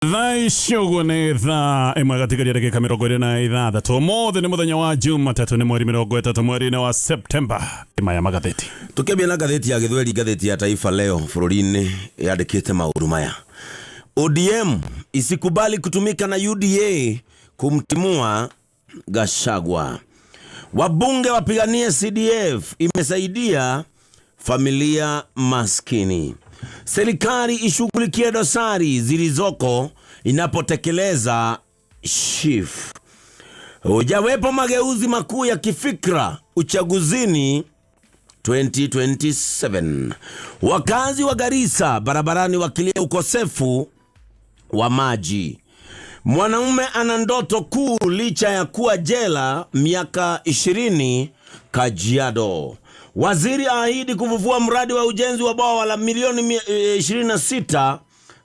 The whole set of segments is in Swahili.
Thaicugune tha imwe gatigaria ndagika 26 umuthi ni muthenya wa Jumatatu ni mweri 30 mweri wa Septemba. Maya Magathiti tukebia na gatheti ya Githweri, gatheti ya Taifa Leo bururi-ini yandikite maundu maya: ODM isikubali kutumika na UDA kumtimua Gachagua. Wabunge wapiganie CDF imesaidia familia maskini. Serikali ishughulikie dosari zilizoko inapotekeleza SHIF. Hujawepo mageuzi makuu ya kifikra uchaguzini 2027. Wakazi wa Garissa barabarani wakilia ukosefu wa maji. Mwanaume ana ndoto kuu licha ya kuwa jela miaka 20 Kajiado. Waziri ahidi kufufua mradi wa ujenzi wa bwawa la milioni 26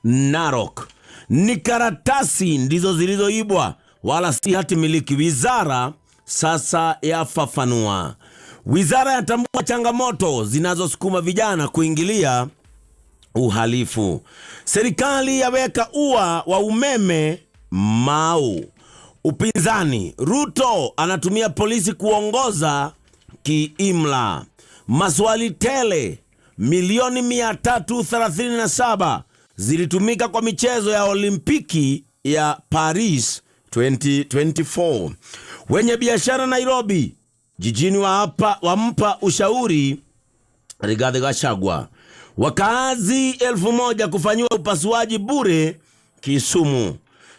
Narok. Ni karatasi ndizo zilizoibwa wala si hati miliki. Wizara sasa yafafanua. Wizara yatambua changamoto zinazosukuma vijana kuingilia uhalifu. Serikali yaweka ua wa umeme Mau. Upinzani: Ruto anatumia polisi kuongoza kiimla. Maswali tele: milioni 337 zilitumika kwa michezo ya Olimpiki ya Paris 2024. Wenye biashara Nairobi jijini wampa ushauri Rigathi Gachagua. Wakaazi 1000 kufanyiwa upasuaji bure Kisumu.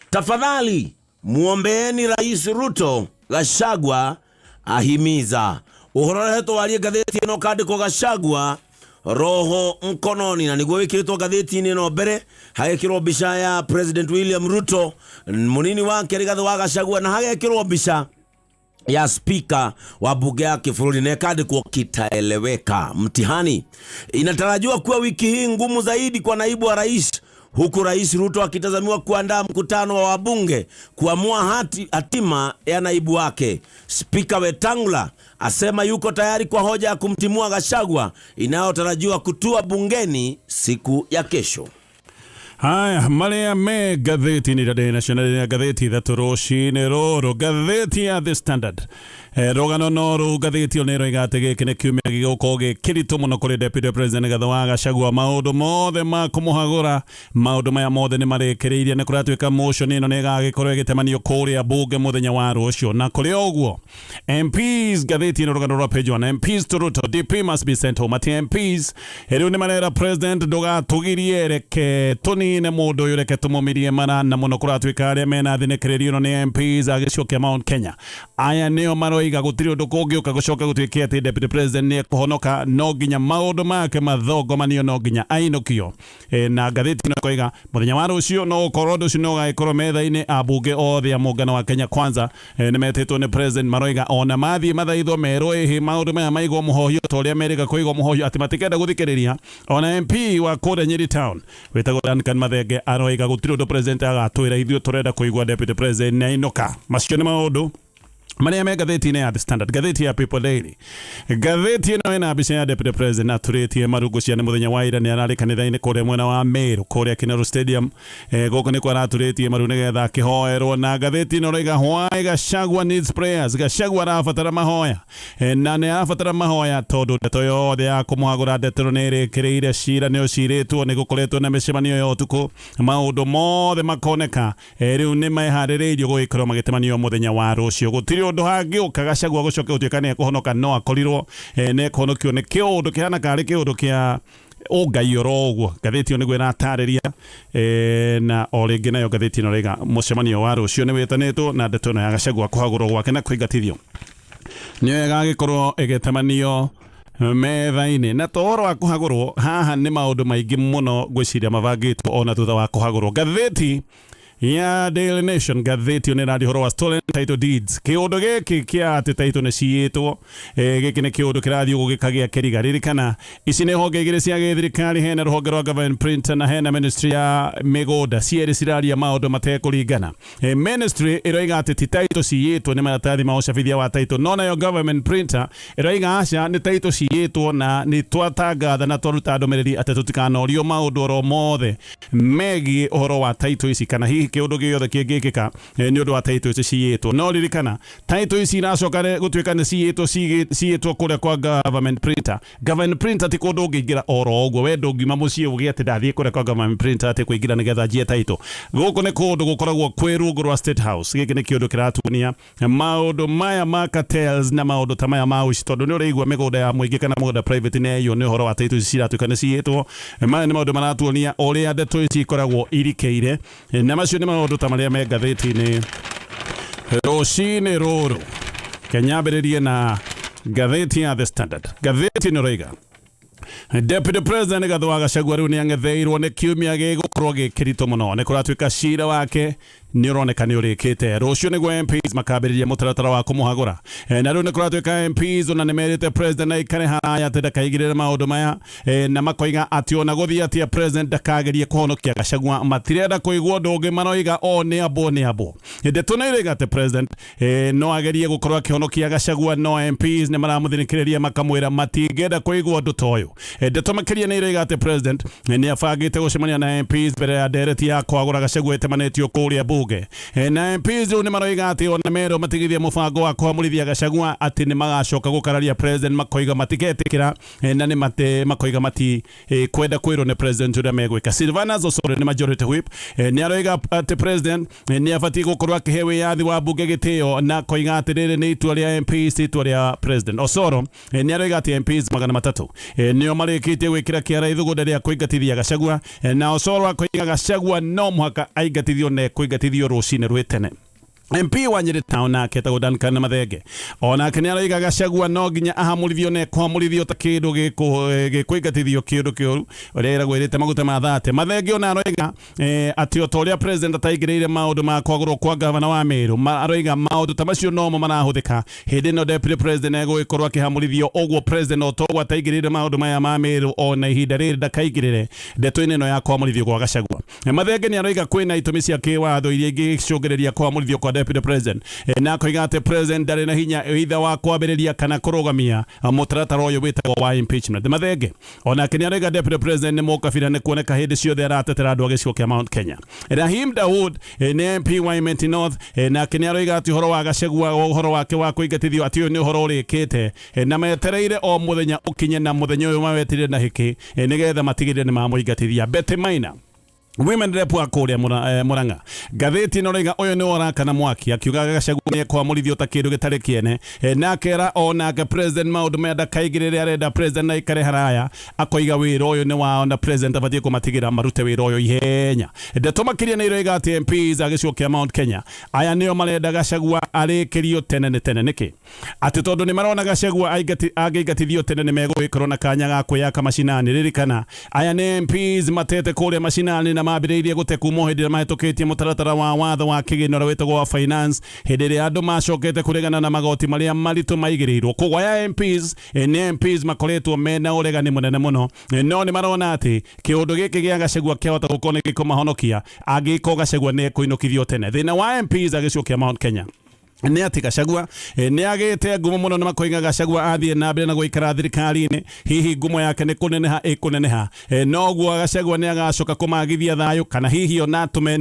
Tafadhali muombeeni Rais Ruto, Gachagua ahimiza. Uhoro heto walie gatheti ino kandiko Gachagua roho mkononi, na niguo wikirito gatheti ino mbere hagekirwo mbica ya President William Ruto munini wake Rigathi wa Gachagua, na hagekirwo mbica ya speaker wa bunge ya kifururi, na kandiko kitaeleweka. Mtihani inatarajiwa kuwa wiki hii ngumu zaidi kwa naibu wa rais, huku Rais Ruto akitazamiwa kuandaa mkutano wa wabunge kuamua hatima ya naibu wake. Speaker Wetangula asema yuko tayari kwa hoja ya kumtimua Gachagua inayotarajiwa kutua bungeni siku ya kesho. Haya, maria me gatheti ni Daily National ya gatheti that roshi ne roro gatheti ya The Standard. Rogano noru gatheti onero igatege kine kiumia gigokoge kirito muno kuri Deputy President Rigathi wa Gachagua. Maundu mothe ma kumuhagura, maundu maya mothe ni marekereirie ne kuratwika motion ino ne gagikorwo gitemanio kuria bunge muthenya wa rucio. Na kuri oguo MPs gatheti no rogano ro page 1: MPs to Ruto, DP must be sent home. Ati MPs eriu ni manera President doga tugirie reke tunine mundu yureke tumumirie marana muno kuratwika aria mena thinekererio ni MPs agicokia Mount Kenya. Aya nio maroiga gutiri undu kungiuka gucoka gutwike ati Deputy President ni kuhonoka, no nginya maundu make mathogo manio no nginya ainukio. Na gatheti no koiga muthenya wa rucio no korondo ucio no gaikorwo metha-ini abunge othe a muungano wa Kenya Kwanza ni metitwo ni President. Maroiga ona mathie mathaithwo merwo ihi maundu maya maigwo muhohio toria merika kuigwo muhohio ati matikenda guthikiriria. Ona MP wa kura Nyeri Town wetagwo Duncan Mathenge aroiga gutiri undu President agatwira ithuĩ turenda kuigwa Deputy President na inuka. Macio ni maundu maria me gatheti ya The Standard. Gatheti ya People Daily, gatheti ino ina mbica ya Deputy President aturitie marungu cia ni muthenya wa ira ni arari kanitha-ini kuria mwena wa Meru kuria Kinyaru Stadium. Goko ni kwa aturitie maru nigetha kihoerwo. Na gatheti ino roiga why Gachagua needs prayers. Gachagua arabatara mahoya, na ni arabatara mahoya tondu ndeto yothe ya kumuhagura ndetero ni irikireire cira ni uciritwo ni gukoretwo na micemanio ya utuku. Maundu mothe makoneka riu ni meharĩrĩirio gugikorwo magitemanio muthenya wa rucio. Gutiri undu hangiuka Gachagua gucoke utuika ni kuhonoka, no akorirwo ne kuhonokio ni kiundu kihana kari kiundu kia ungai oroguo. Gatheti ino niguo iratariria na oringi nayo gatheti ino rega mucemanio wa rucio ni witanitwo na ndeto ino ya Gachagua kuhagurwo gwake na kuingatithio niyo igagikorwo igitemanio metha-ini. Na toro wa kuhagurwo haha ni maundu maingi muno gwiciria mavangitwo ona thutha wa kuhagurwo. Gatheti ya Daily Nation gatheti one radio horo wa stolen title deeds kiundu giki kia ati title ne ciitwo giki ne kiundu kirathio gugikagia kiriga ririkana ici ne honge igire cia githirikari hena ruhonge rwa government printer na hena ministry ya migoda ciere ciraria maundu matekuringana ministry iroiga ati title ciitwo ni maratathi ma ucabithia wa title no nayo government printer iroiga aca ni title ciitwo na ni twatangatha na twaruta ndumiriri ati tutikanorio maundu oro mothe megi uhoro wa title ici kana hihi kiundu giothe kingikika ni undu wa title ici ciitwo no ririkana title ici iracoka gutuika ni ciitwo kuria kwa government printer ti kundu ungiingira oro uguo we ndungiuma mucii ugie ati ndathie kuria kwa government printer ati kuingira nigetha njie title guku ni kundu gukoragwo kwi rungu rwa State House giki ni kiundu kiratunia maundu maya ma cartels na maundu ta maya ma uci tondu ni urigua migunda ya muingi kana mugunda private ne yo ni uhoro wa title ici ciratuika ni ciitwo maya ni maundu maratuonia uria ndeto ici ikoragwo irikeire na macio ni maundu ta maria me ngatheti-ini rucini ruru kenyambiririe na ngatheti ya The Standard ngatheti ni roiga Deputy President Gatonya Gachagua riu ni angetheirwo ni kiumia gigukorwo gikirito muno ni kuratuika cira wake ni uroneka ni urikite rucio niguo MPs makambiriria mutaratara wa kumuhagura na riu ni kuratuika MPs ona nimerite president na ikare haraya ati ndakaigirire maundu maya na makoiga ati ona guthii atia president ndakagerie kuhonokia Gachagua matirenda kuigwo ndungi maroiga o ni abo ndeto na iriga ati president no agerie gukorwo akihonokia Gachagua no MPs ni maramuthirikiriria makamwira matingenda kuigwo ndu toyo ndeto makiria ni iriga ati president ni abangite gucemania na MPs mbere ya ndereti ya kwagura Gachagua itemanitio kuria bunge na MPs ni maroiga ati ona mero matigithia mubango wa kwamurithia Gachagua ati ni magacoka gukararia president makoiga matiketikira na ni makoiga mati kwenda kwiro ni president uria megwika Silvana Zosoro ni majority whip ni aroiga ati president ni afati gukorwo akihewe yathi wa bunge gitio na koiga ati riri ni itua ria MPs itua ria president Osoro ni aroiga ati MPs 300 nio marikitie gwikira kiara ithugunda ria kuingatithia Gachagua na Osoro akoiga Gachagua no muhaka aingatithio ne kuingatithio rucini rwitene MP wa Nyeri Town nake etagwo Duncan Mathenge onake ni aroiga Gachagua no nginya ahamurithio ne kwamurithio ta kindu gikuingatithio kindu kiuru uria iragwo irite maguta ma thate Mathenge ona aroiga ati otoria president ataigirire maundu ma kwagurwo kwa governor wa Meru aroiga maundu ta macio no mo marahuthika hindi no deputy president ego ikorwo akihamurithio ogwo president otogwo ataigirire maundu maya ma Meru ona ihinda riri ndakaigirire ndeto-ini no ya kwamurithio kwa Gachagua Mathenge ni aroiga kwina itumi cia kiwatho iria ingicungireria kwamurithio kwa deputy president na koiga ati president ndari na hinya either wa kwambiriria kana kurugamia mutaratara uyu witagwo wa impeachment Mathenge ona kini aroiga deputy president ni mukabira ni kuoneka hindi ciothe aratetera andu a gicigo kia Mount Kenya Rahim Daud ni MP wa Imenti North na kini aroiga ati uhoro wa Gachagua uhoro wake wa kuingatithio ati uyu ni uhoro urikite na metereire o muthenya ukinye na muthenya uyu mawetirire na hiki nigetha matigirire ni mamuingatithia Betty Maina Women rep wa kuria Murang'a gatheti no rega uyu ni oraka na mwaki akiuga Gachagua ni kwamurithio ta kindu gitari kiene na kera ona ga president maundu menda kaigirire arenda president na ikare haraya akoiga wira uyu ni wa ona president abatie kumatigira marute wira uyu ihenya ndeto makiria ni rega ati MPs agicigo kia Mount Kenya aya nio marenda Gachagua arikirio tene niki ati tondu ni marona Gachagua agaigatithio tene ni megwikorwo na kanya ga kuyaka macinani ririkana aya ni MPs matete kuria macinani na mambiriirie guteku mohindira mahitukitie mutaratara wa watho wa kigino wetagwo wa finance hindire andu macokete kuregana na magoti maria maritu maigirirwo kugwa ya MPs ni MPs makoretwo mena uregani munene muno no ni marona ati kiundu giki gia Gachagua kiahota gukona gikumahonokia agiko Gachagua ni kuinukithio tene thina wa MPs agicigo kia Mount Kenya ni ati Gachagua ni agite ngumo muno na makoiga Gachagua athie na mbere na guikara thirikari-ini hihi ngumo yake ni kuneneha no gwo Gachagua ni agacoka kumagithia thayo kana hihi ona tume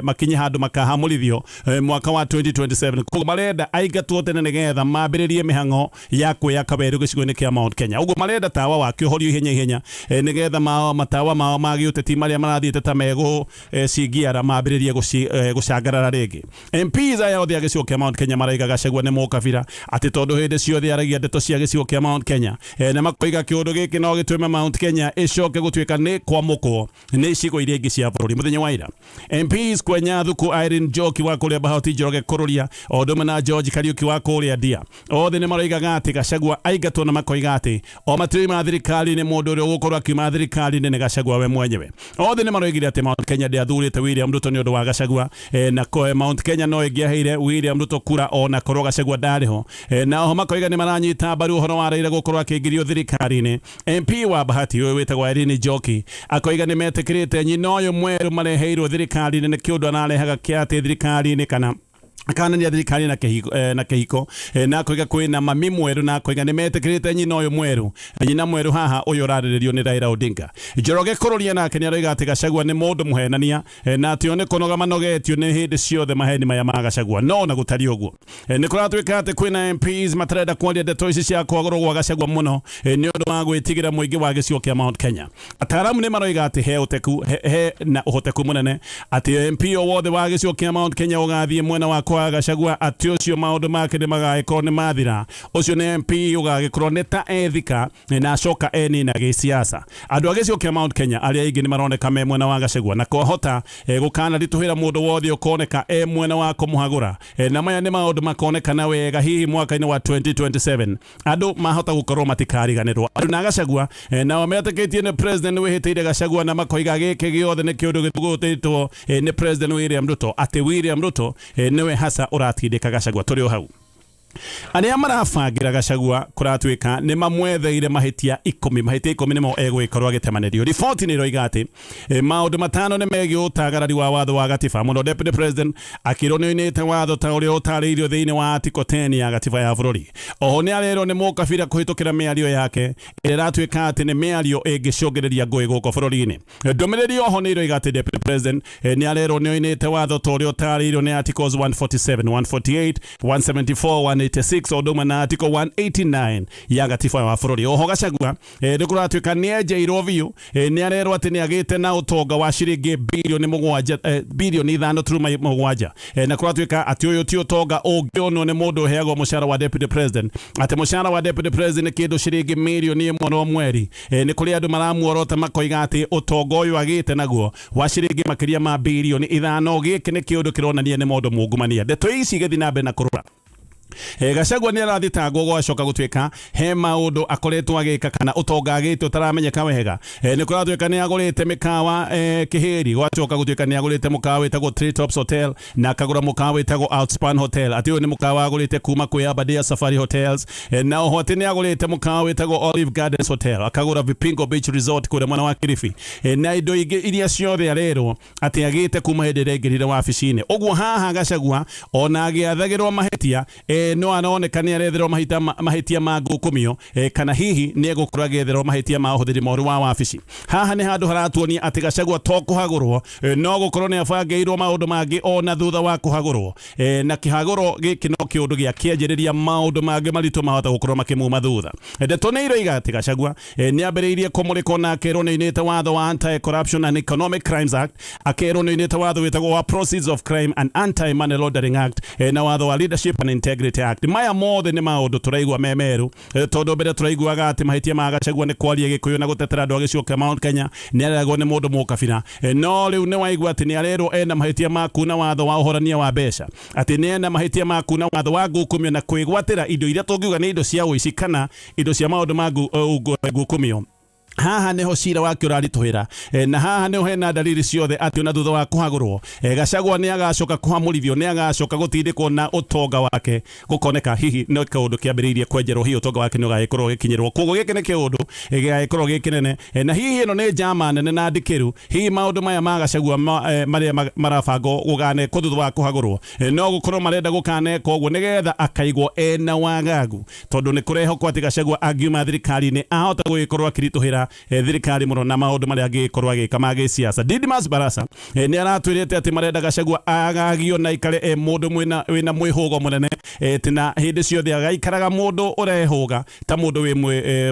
makinye handu makahamurithio mwaka wa 2027 kugo marenda aingatwo tene nigetha mambiririe mihango ya kwiyaka weru gicigo-ini kia Mount Kenya ugo marenda tawa wake uhorio ihenya nigetha matawa mao magiuteti maria marathiite ta mego cingiara mambiririe gucangarara ringi MPs aya othe agicigo kia Mount Mount Kenya maraiga Gachagua nĩ mũkabira atĩ tondũ hĩndĩ ciothe aragia ndeto cia gĩcigo kĩa Mount Kenya na makoiga kĩũndũ gĩkĩ no gĩtũme Mount Kenya ĩcoke gũtuĩka nĩ kwamũkwo nĩ icigo iria ingĩ cia bũrũri. Mũthenya wa ira MPs kwenya thuku Irene Njoki wa kũrĩa Bahati Njoroge kũrũria o ũndũ ũmwe na George Kariuki wa kũrĩa Ndia othe nĩ maroigaga atĩ Gachagua aingatwo na makoiga atĩ o matũi ma thirikari nĩ mũndũ ũrĩa ũgũkorwo akiuma thirikari nĩ Gachagua we mwenyewe. Othe nĩ maroigire atĩ Mount Kenya ndĩathurĩte William Ruto nĩ ũndũ wa Gachagua na Mount Kenya no ĩngĩaheire William Ruto kura ona korwo Gachagua ndarĩho na oho makoiga nĩ maranyita mbaru ũhoro wa Raila gũkorwo akĩingĩrio thirikari-inĩ. MP wa Bahati ũyũ wĩtagwo Irene Njoki akoiga nĩ metĩkĩrĩte nyina ũyũ mwerũ mareheirwo thirikari-inĩ nĩ kĩũndũ anarehaga kĩa atĩ thirikari-inĩ kana nĩ thirikari na kĩhiko na koiga kwĩna mami mwerũ na koiga nĩ metĩkĩrĩte nyina ũyũ mwerũ nyina mwerũ haha ũyũ ũrarĩrĩrio nĩ Raila Odinga. Njoroge kũrũria nake nĩ aroiga atĩ Gachagua nĩ mũndũ mũhenania na atĩ nĩ kũnoga manogetio nĩ hĩndĩ ciothe maheni maya ma Gachagua no na gũtari ũguo nĩ kũratuĩka atĩ kwĩna MPs matarenda kwaria ndeto ici cia kwagũrwo gwa Gachagua mũno nĩ ũndũ wa gwĩtigĩra mũingĩ wa gĩcigo kĩa Mount Kenya. Ataaramu nĩ maroiga atĩ he na ũhoteku mũnene atĩ MP o wothe wa gĩcigo kĩa Mount Kenya ũgathiĩ mwena wa Gachagua atĩ ũcio maũndũ make nĩ magagĩkorwo nĩ mathira. Ũcio nĩ MP ũgagĩkorwo nĩ ta ethika na acoka enina gĩsiasa. Andũ a gĩcigo kĩa Mount Kenya arĩa aingĩ nĩ maroneka me mwena wa Gachagua na kwahota gũkana ritũhĩra mũndũ wothe ũkoneka mwena wa kũmũhagũra na maya nĩ maũndũ makonekana wega hihi mwaka-inĩ wa 2027 andũ mahota gũkorwo matikariganĩrwo. Andũ na Gachagua nao metĩkĩtie nĩ president wĩhĩtĩire Gachagua na makoiga gĩkĩ gĩothe nĩ kĩũndũ gĩtũgũtĩtwo nĩ president William Ruto atĩ William Ruto nĩwe hasa ũratindĩka Gachagua tũrĩ o hau. Arĩa marabangira Gachagua kũratuĩka nĩ mamwetheire mahĩtia 10 nĩmo egwĩkorwo agĩtemanĩrio. Riboti nĩ ĩroiga atĩ maũndũ matano nĩ megiĩ ũtagarari wa watho wa gatiba. Mũno deputy president akĩrwo nĩ oinĩte watho ta ũrĩa ũtarĩirio thĩinĩ wa article 10 ya gatiba ya bũrũri. Oho nĩ arerwo nĩ mũkabira kũhĩtũkĩra mĩario yake ĩrĩa ĩratuĩka atĩ nĩ mĩario ĩngĩcũngĩrĩria ngũĩ gũkũ bũrũri-inĩ. Ndũmĩrĩri oho nĩ ĩroiga atĩ deputy president nĩ arerwo nĩ oinĩte watho ta ũrĩa ũtarĩirio nĩ articles 147, 148, 174, 186 o ũndũmwe na article 189 ya gatiba wa bũrũri. Oho Gachagua nĩ kũratuĩka nĩ enjeirwo biũ nĩ arerwo atĩ nĩ agĩte na ũtonga wa ciringi bilioni 5.7 na kũratuĩka atĩ ũyũ ti ũtonga ũngĩonwo nĩ mũndũ ũheagwo mũcara wa deputy president. Atĩ mũcara wa deputy president nĩ kĩndũ ciringi milioni 1 no mweri. Nĩ kũrĩ andũ maramuorota makoiga atĩ ũtonga ũyũ agĩte naguo wa ciringi makĩria ma bilioni 5 gĩkĩ nĩ kĩũndũ kĩronania nĩ mũndũ mungumania. Ndeto ici igĩthiĩ na mbere na kũrũra Gachagua nĩ arathitangwo gwacoka gũtuĩka he maũndũ akoretwo agĩka kana ũtonga agĩte ũtaramenyeka wega. Nĩ kũratuĩka nĩ agũrĩte mĩkawa kĩhĩri gwacoka gũtuĩka nĩ agũrĩte mũkawa wĩtagwo Tree Tops Hotel na akagũra mũkawa wĩtagwo Outspan Hotel. Atĩ ũyũ nĩ mũkawa agũrĩte kuma kwĩ Aberdare Safari Hotels na oho atĩ nĩ agũrĩte mũkawa wĩtagwo Olive Gardens Hotel akagũra Vipingo Beach Resort kũrĩa mwena wa Kilifi na indo ingĩ iria ciothe arerwo atĩ agĩte kuma hĩndĩ ĩrĩa aingĩrire wabici-inĩ. Ũguo haha Gachagua ona agĩathagĩrwo mahĩtia no aroneka nĩ aretherwo mahĩtia ma ngũkũmio kana hihi nĩ egũkorwo agĩetherwo mahĩtia ma ũhũthĩri moru wa wabici. Haha nĩ handũ haratuonia atĩ Gachagua to kũhagũrwo no gũkorwo nĩ abangĩirwo maũndũ mangĩ ona thutha wa kũhagũrwo na kĩhagũro gĩkĩ no kĩũndũ gĩa kĩanjĩrĩria maũndũ mangĩ maritũ mahota gũkorwo makĩmuma thutha. Ndeto nĩ iroiga atĩ Gachagua nĩ ambĩrĩirie kũmũrĩkwo na akerwo nĩ oinĩte watho wa Anti-Corruption and Economic Crimes Act, akerwo nĩ oinĩte watho wĩtagwo wa Proceeds of Crime and Anti-Money Laundering Act na watho wa Leadership and Integrity Act. Maya mothe nĩ maũndũ tũraigua memeru tondũ mbere tũraiguaga atĩ mahĩtia ma Gachagua nĩ kwaria gĩkũyũ na gũtetera andũ a gĩcigo kĩa Mount Kenya nĩ areragwo nĩ mũndũ mũkabira. No rĩu nĩ waigua atĩ nĩ arerwo ena mahĩtia ma kuna watho wa ũhorania wa mbeca, atĩ nĩ ena mahĩtia ma kuna watho wa ngũkũmio na kwĩgwatĩra indo iria tũngiuga nĩ indo cia ũici kana indo cia maũndũ ma ngũkũmio. Haha niho cira wake ũraritũhĩra na haha niho hena dalili ciothe atĩ ona thutha wa kũhagũrwo Gachagua nĩ agacoka kũhamũrithio, nĩ agacoka gũtindĩkwo na ũtonga wake gũkoneka hihi nĩ kaũndũ kĩambĩrĩirie kwenjerwo hihi ũtonga wake nĩ ũgagĩkorwo gĩkinyĩrwo. Koguo gĩkĩ nĩ kĩũndũ gĩgagĩkorwo gĩkĩnene na hihi ĩno nĩ njama nene na ndikĩru. Hihi maũndũ maya ma Gachagua marĩa marabangwo gũganekwo thutha wa kũhagũrwo no gũkorwo marenda gũkaneka ũguo nĩgetha akaigwo ena wagagu, tondũ nĩ kũrehokwo atĩ Gachagua angiuma thirikari-inĩ ahota gũgĩkorwo akĩritũhĩra gutethia thirikari muno na maundu maria angikorwo agika ma giciaca. Didmas Barasa ni aratwirite ati marenda Gachagua agagio na ikare mundu wina mwihugo munene tina hindi ciothe agaikaraga mundu urehuga ta mundu wi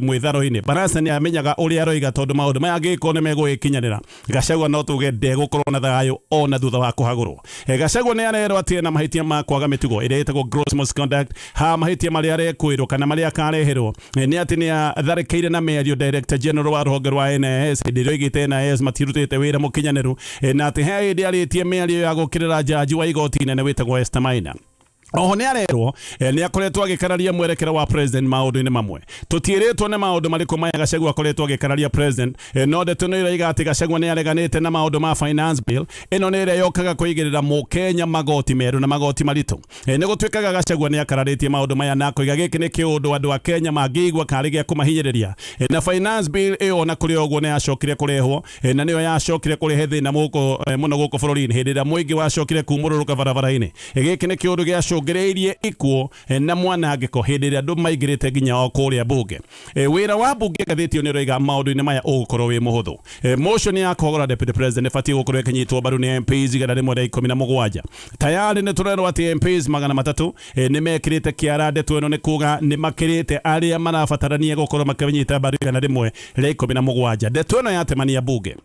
mwitharo-ini. Barasa ni amenyaga uria aroiga tondu maundu maya angiko ni megwikinyanira Gachagua no tuge ndegukorwo na thayo ona thutha wa kuhagurwo. Gachagua ni arerwo ati na mahitia ma kwaga mitugo iria itagwo gross misconduct ha mahitia maria arekwirwo kana maria akareherwo ni ati ni atharikire na merio director general wa ruhonge rwa NS ndirio igite NS matirutite wira mukinyaniru na ati he ndi aritie merio ya gukirira jaji wa igoti inene witagwo Esther Maina. Oho ni arerwo ni akoretwo agikararia mwerekero wa president maundu-ini mamwe tutiritwo ni maundu mariku maya Gachagua akoretwo agikararia president no ndeto no iraiga ati Gachagua ni areganite na maundu ma finance bill ino ni iria yokaga kuigirira mukenya magoti meru na magoti maritu ni gutwikaga Gachagua ni akararitie maundu maya na kuiga giki ni kiundu andu a Kenya mangigwa karigia kumahinyiriria na finance bill iyo na kuri ogwo ni acokire kurehwo na niyo yacokire kurehe thina muno guku bururi-ini hindi ria muingi wacokire kumururuka barabara-ini giki ni kiundu gia gereirie ikuo na mwanangiko hindi ria andu maigirite nginya o kuria bunge. Wira wa bunge gathiti ni roiga maundu-ini maya ugukorwo wi muhuthu. Motion ya kogora deputy president fati gukorwo ikinyitwo baru ni MPs igana rimwe ria 17 tayari ni turerwo ati MPs 300 ni mekirite kiara ndeto ino ni kuga ni makirite aria marabatarania gukorwo makinyita baru igana rimwe ria 17 ndeto ino yatemania bunge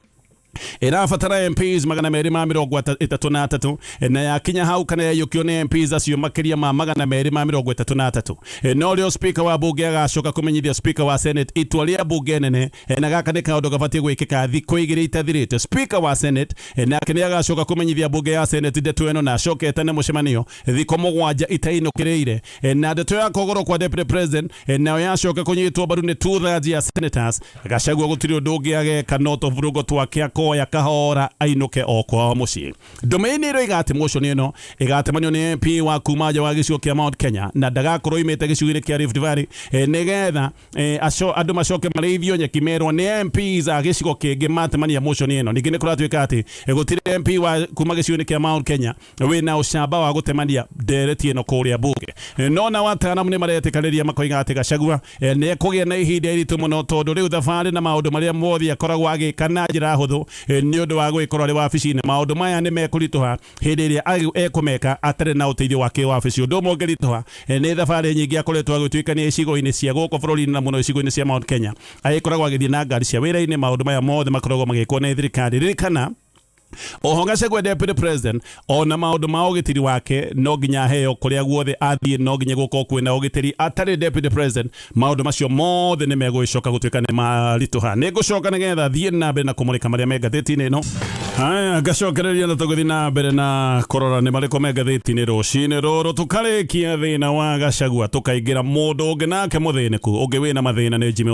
irabatara MPs 233 na yakinya hau kana yayukio ni MPs acio makiria ma 233 no rio speaker wa bunge agacoka kumenyithia speaker wa senate itua ria bunge nene na gaka ni kaundu gabatie gwikika thikũ igĩrĩ itathirĩte. Speaker wa senate nake ni agacoka kumenyithia bunge ya senate ndeto ĩno na acokete nĩ mũcemanio thikũ 7 itainũkĩrĩire na ndeto ya kogoro kwa deputy president nayo yacoka kunyitwo baru ni 2/3 ya senators. Gachagua gũtirĩ ũndũ ũngĩ ageka no tũvurugo twake koya kahora ainuke o kwa mucii. Domain iro igate motion ino igatemanio ni MP wa kumaja wa gicigo kia Mount Kenya na ndagakorwo imete gicigo kia Rift Valley nigetha andu macoke marithio nyakimerwo ni MPs a gicigo kingi matemania motion ino ningine kuratwika ati gutire MP wa kuma gicigo kia Mount Kenya wina ucamba wa gutemania ndereti ino kuria bunge no na watanamu ni maretikariria makoiga ati Gachagua ni kugia na ihinda iritu muno tondu riu thabari na maundu maria mothi akoragwo agikana njira huthu ni undu wa gwikorwo ri wabici-ini maundu maya ni mekurituha hindi iria ekumeka atari na uteithio wake wabici undu mongerituha ni thabari nyingi akoretwo agituikania icigo-ini cia guku bururi-ini na muno icigo-ini cia Mount Kenya agikoragwo agithii na ngari cia wira-ini maundu maya mothe makoragwo magikwo ni thirikari ririkana. Oho Gachagua deputy president ona maundu ma ugitiri wake no nginya heo kuria guothe athie no nginya guko kwina ugitiri atari deputy president maundu macio mothe ni megwicoka gutwika ni marituha ni gucoka nigetha thie na mbere na kumulika maria me ngathiti-ini ino. Haya gacokereria na tuguthi na mbere na korora ni mariko me ngathiti-ini rucini ruru tukarikia thina wa Gachagua tukaingira mundu ungi nake muthiniku ungi wina mathina ni Jimmy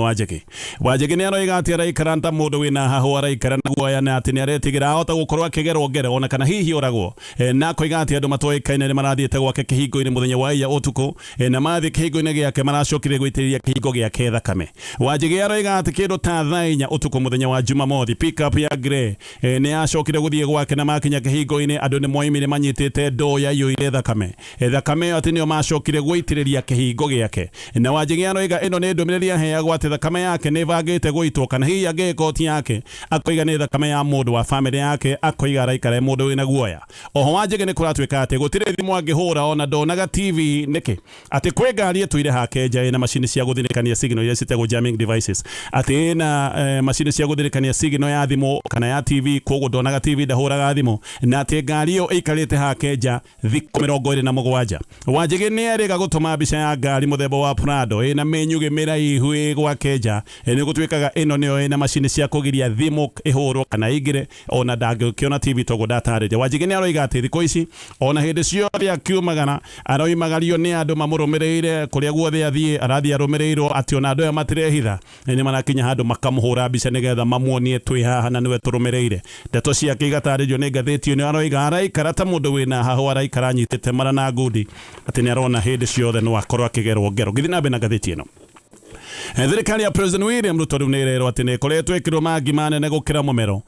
Wanjigi ni aroiga ati araikara nta mundu wina hahu araikara na guoya na ati ni aretigira ahota gukorwo akigerwo ngero ona kana hihi oragwo na koiga ati andu matoikaine ni marathiite gwake kihingo-ini muthenya wa iya utuku na mathi kihingo-ini giake maracokire gwitiriria kihingo giake thakame. Wanjigi aroiga ati kindu ta thaa 4 utuku muthenya wa Jumamothi pick up ya Grey ni acokire guthie gwake na makinya kihingo-ini andu ni moimire manyitite ndoo ya iyo thakame ati nio macokire gwitiriria kihingo giake na Wanjigi aroiga ino ni ndumiriri aheagwo ati thakame yake ni bangite gwitwo kana hihi angikoti yake akoiga ni thakame ya mundu wa family yake akoiga araikara mundu wina guoya. Oho Wanjigi ni kuratwika ati gutire thimu angihura ona ndonaga TV niki ati kwi ngari etwire hake nja ina machine cia guthirikania signal iria citagwo jamming devices ati na machine cia guthirikania signal ya thimu kana ya TV koguo ndonaga TV ndahuraga thimu na ati ngari iyo ikarite hake nja thikũ 27. Wanjigi ni eriga gutuma mbica ya ngari muthemba wa Prado ina menyuge miraihu gwake nja ni gutwikaga ino niyo ina machine cia kugiria thimu ihurwo kana igire ona kiona TV togo datarire. Wanjigi ni aroiga ati thikũ ici ona hindi ciothe akiumagana aroimagario ni andu mamurumireire kuria guothe athie arathie arumireirwo ati ona andu aya matirehitha ni marakinya handu makamuhura mbica nigetha mamuonie twi haha na niwe turumireire. Ndeto ciake igataririo ni ngathiti ni aroiga araikara ta mundu wina hahu araikara nyitite marana ngudi ati ni arona hindi ciothe no akorwo akigerwo ngero. Githi na mbere na ngathiti ino thirikari ya President William Ruto riu nirero ati ne koretwo ikirwo magi manene gukira mumero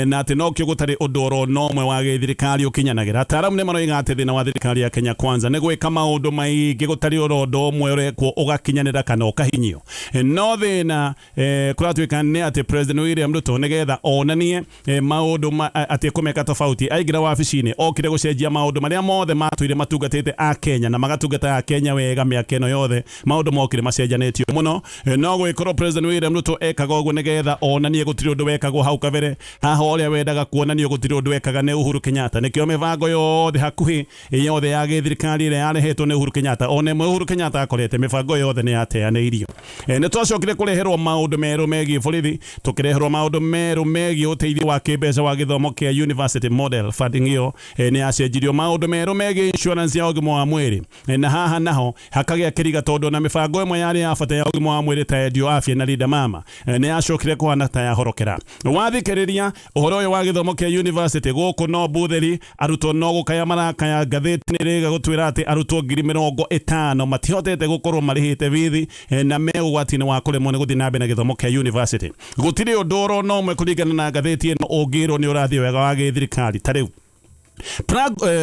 na ati no kyo gutari udoro nomwe wa thirikari ukinyanagira ataramu ne maroiga ati thina wa thirikari ya Kenya Kwanza ne gwika maundu maingi gutari urondo umwe urekwo ugakinyanira kana ukahinyio no thina kuratwika ne ati President William Ruto negetha onanie maundu ati kumeka tofauti aigira wabici-ini okire gucenjia maundu maria mothe matuire matungatite a Kenya na magatungata a Kenya wega miaka ino yothe maundu mokire macenjanitio muno no gwikoro President William Ruto ekaga uguo negetha onanie gutiri undu wekagwo hau kabere haha uria wendaga kuonanio gutiri undu wekaga ne Uhuru Kenyatta nikio mibango yothe hakuhi yothe ya thirikari ria yarehetwo ne Uhuru Kenyatta one Uhuru Kenyatta akorete mibango yothe ne yateaneirio ne twacokire kureherwo maundu meru megie borithi tukireherwo maundu meru megie uteithio wa kibeca wa githomo kia University Model Funding iyo ne yacenjirio maundu meru megie insurance ya ugima wa mwiri na haha naho hakagia kiriga tondu na mibango imwe yari ya bata ya ugima wa mwiri ta Edio Afya na Linda Mama ne yacokire kuhana ta ya horokera wathikiriria uhoro uyu wa githomo kia university guku no butheri arutwo no gukaya marakaya ngathiti niriga gutwira ati arutwo 50,000 matihotete gukorwo marihite bithi na megugwatini wa kuremwo ni guthi na mbere na githomo kia university gutiri udoro no mwe kuringana na ngathiti ino ungirwo ni urathi wega wa thirikari tariu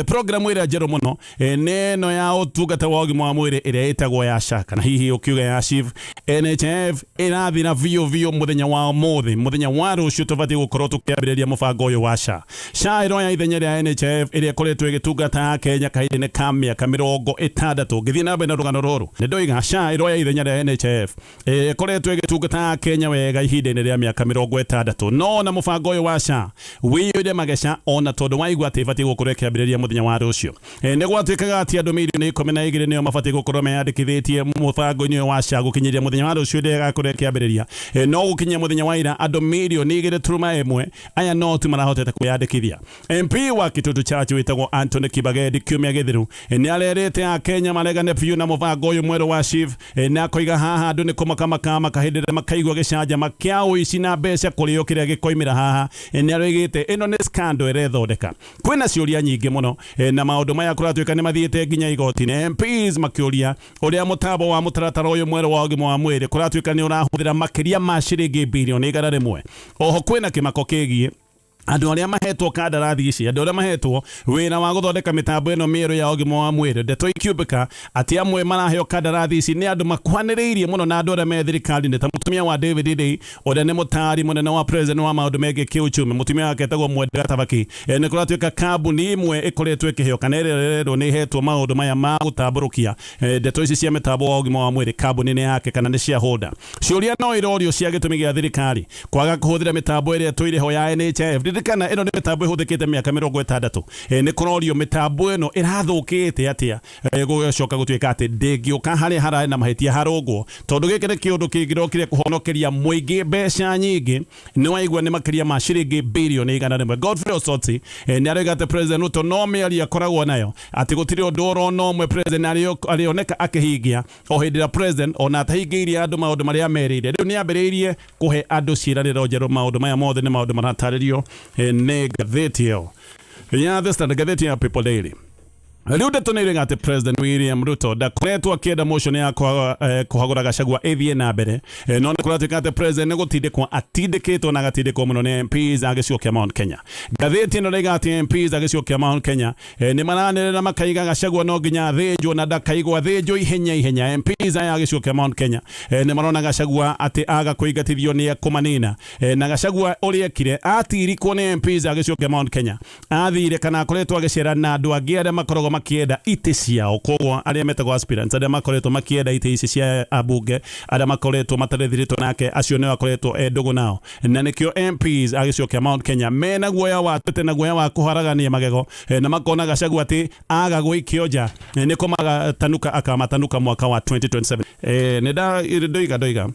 programu ira jero muno neno ya utungata wa ugima wa mwiri ira itagwo ya SHA kana hihi ukiuga ya SHIF NHF irathi na vio muthenya wa mothe muthenya wa rucio tubati gukorwo tukiambiriria mubango uyu wa SHA iroya ithenya ria NHF iria koretwo igitungata Kenya kahinda ka miaka 60 ngithii na mbere na rugano ruru ndoiga SHA iroya ithenya ria NHF koretwo igitungata Kenya wega ihinda ria miaka 60 no na mubango uyu wa SHA wiyuire magesha ona tondu waigwa ati ibati gukorwo kiambiriria muthenya wa rucio ne gwatwikaga ati andu milioni 12 nio mabati gukorwo meyandikithitie mubango-ini wa SHA gukinyiria muthenya wa rucio ndega kuria kiambiriria no gukinyia muthenya wa ira andu milioni 2.1 aya no tu marahotete kuyandikithia MP wa Kitutu Church witagwo Anthony Kibagedi kiumia githiru ni arerete a Kenya maregane piu na mubango uyu mweru wa SHIF na koiga haha andu ni kumakama makahindire makaigwa gicanja makia uici na mbeca kurio kiria gikoimira haha ni arigite ino ni scandal irethondeka kwina ciuria nyingi muno na maundu maya kuratwika ni mathiete nginya igoti-ini MPs makiuria uria mutambo wa mutaratara uyu mweru wa ugima wa mwiri kuratwika ni urahuthira makiria ma ciringi bilioni 100 oho kwina kimako kigie andu aria mahetwo kandarathi ici andu aria mahetwo wina wa guthondeka mitambo ino mieru ya ugima wa mwiri ndeto ikiumbika ati amwe maraheo kandarathi ici ni andu makuhaniriirie muno na andu aria me thirikari ni ta mutumia wa David Ndei uria ni mutari munene wa president wa maundu mege kiuchumi mutumia wake etagwo Mwendera Tabaki ni kuratwika kambuni imwe ikoretwo ikiheo kana rero ni hetwo maundu maya ma gutamburukia ndeto ici cia mitambo wa ugima wa mwiri kambuni ni yake kana ni cia holder ciuria no irorio cia gitumi gia thirikari kwaga kuhuthira mitambo iria tuireho ya NHF kana ino ni mitambo ihuthikite miaka 60 ni kurorio mitambo ino irathukite atia gucoka gutwika ati ndingiuka hari hara na mahitia harugwo tondu giki ni kiundu kingirokire kuhonokeria muingi mbeca nyingi ni waigwa ni makiria ma ciringi bilioni 100 Godfrey Osotsi ni arigate president Ruto no miaria koragwo nayo ati gutiri undu oro no mwe president arioneka akihingia o hindira president ona atahingiirie andu maundu maria merire riu ni ambiriirie kuhe andu ciraniro njeru maundu maya mothe ni maundu marataririo ne gatheti yo ya the Standard gatheti ya People Daily riu ndetonire ati President William Ruto ndakoretwo akienda motion ya kuhagura Gachagua ithie na mbere no ni kuratwika ati president negutindikwo atindikitwo na gatindikwo muno ni MPs agiciokia Mount Kenya gatheti ino rega ati MPs agiciokia Mount Kenya ni maranirira makaiga Gachagua no nginya thinjwo na ndakaigwa thinjwo ihenya MPs aya agiciokia Mount Kenya ni marona Gachagua ati aga kuigatithio ni kumanina na Gachagua uriekire atirikwo ni MPs agiciokia Mount Kenya athire kana akoretwo agicera na andu angi aria makorogo makienda ite ciao koguo aria metagwo aspirants aria makoretwo makienda ite ici cia abunge aria makoretwo matarithirito nake acio ne makoretwo ndugu nao na nikio MPs agiciokia Mount Kenya mena guoya wa tete na guoya wa kuharagania magego na makona Gachagua ati aga guikio nja niko akamatanũka mwaka wa 2027 nenda ndoiga